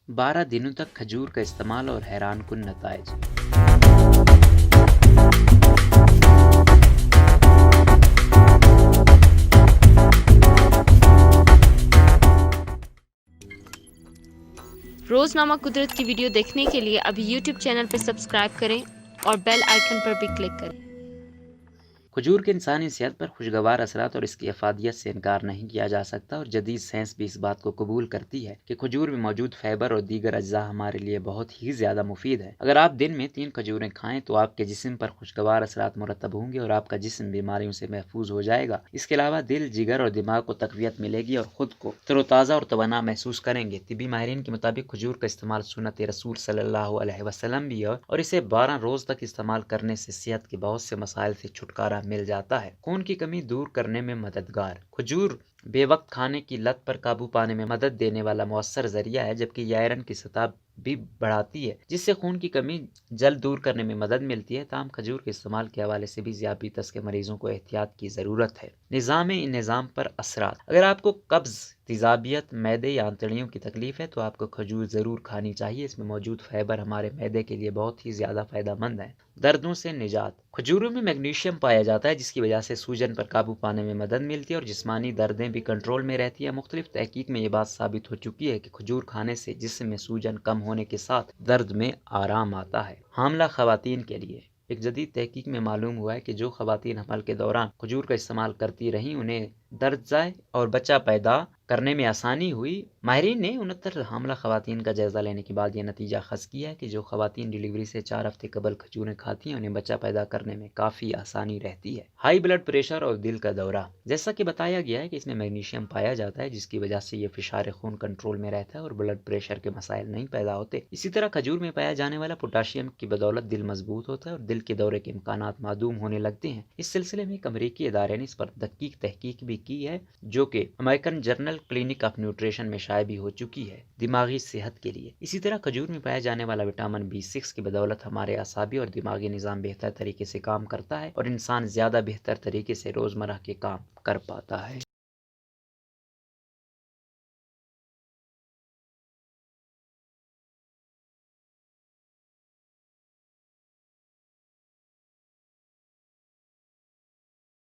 12 دنوں تک کھجور کا استعمال اور حیران کن نتائج۔ روزنامہ قدرت کی ویڈیو دیکھنے کے لیے ابھی یوٹیوب چینل پر سبسکرائب کریں اور بیل آئیکن پر بھی کلک کریں۔ کھجور کے انسانی صحت پر خوشگوار اثرات اور اس کی افادیت سے انکار نہیں کیا جا سکتا، اور جدید سائنس بھی اس بات کو قبول کرتی ہے کہ کھجور میں موجود فائبر اور دیگر اجزاء ہمارے لیے بہت ہی زیادہ مفید ہے۔ اگر آپ دن میں 3 کھجوریں کھائیں تو آپ کے جسم پر خوشگوار اثرات مرتب ہوں گے اور آپ کا جسم بیماریوں سے محفوظ ہو جائے گا۔ اس کے علاوہ دل، جگر اور دماغ کو تقویت ملے گی اور خود کو تر و تازہ اور توانا محسوس کریں گے۔ طبی ماہرین کے مطابق کھجور کا استعمال سنت رسول صلی اللہ علیہ وسلم بھی ہے، اور اسے 12 روز تک استعمال کرنے سے صحت کے بہت سے مسائل سے چھٹکارا مل جاتا ہے۔ خون کی کمی دور کرنے میں مددگار۔ کھجور بے وقت کھانے کی لت پر قابو پانے میں مدد دینے والا مؤثر ذریعہ ہے، جبکہ یہ آئرن کی سطح بھی بڑھاتی ہے، جس سے خون کی کمی جلد دور کرنے میں مدد ملتی ہے۔ تاہم کھجور کے استعمال کے حوالے سے بھی ذیابیطس کے مریضوں کو احتیاط کی ضرورت ہے۔ نظام پر اثرات۔ اگر آپ کو قبض، تیزابیت، معدے یا آنتڑیوں کی تکلیف ہے تو آپ کو کھجور ضرور کھانی چاہیے۔ اس میں موجود فائبر ہمارے معدے کے لیے بہت ہی زیادہ فائدہ مند ہے۔ دردوں سے نجات۔ کھجوروں میں میگنیشیم پایا جاتا ہے، جس کی وجہ سے سوجن پر قابو پانے میں مدد ملتی ہے اور جسمانی دردیں بھی کنٹرول میں رہتی ہیں۔ مختلف تحقیق میں یہ بات ثابت ہو چکی ہے کہ کھجور کھانے سے جسم میں سوجن کم ہونے کے ساتھ درد میں آرام آتا ہے۔ حاملہ خواتین کے لیے۔ ایک جدید تحقیق میں معلوم ہوا ہے کہ جو خواتین حمل کے دوران کھجور کا استعمال کرتی رہیں انہیں درد زائے اور بچہ پیدا کرنے میں آسانی ہوئی۔ ماہرین نے 69 حاملہ خواتین کا جائزہ لینے کے بعد یہ نتیجہ خاص کیا ہے کہ جو خواتین ڈیلیوری سے 4 ہفتے قبل کھجوریں کھاتی ہیں انہیں بچہ پیدا کرنے میں کافی آسانی رہتی ہے۔ ہائی بلڈ پریشر اور دل کا دورہ۔ جیسا کہ بتایا گیا ہے کہ اس میں میگنیشیم پایا جاتا ہے، جس کی وجہ سے یہ فشار خون کنٹرول میں رہتا ہے اور بلڈ پریشر کے مسائل نہیں پیدا ہوتے۔ اسی طرح کھجور میں پایا جانے والا پوٹاشیم کی بدولت دل مضبوط ہوتا ہے اور دل کے دورے کے امکانات معدوم ہونے لگتے ہیں۔ اس سلسلے میں ایک امریکی ادارے نے اس پر دقیق تحقیق بھی کی ہے، جو کہ American journal clinic of nutrition میں شائع بھی ہو چکی ہے، دماغی صحت کے لیے۔ اسی طرح کھجور میں پایا جانے والا وٹامن B6 کی بدولت ہمارے اعصابی اور دماغی نظام بہتر طریقے سے کام کرتا ہے اور انسان زیادہ بہتر طریقے سے روزمرہ کے کام کر پاتا ہے۔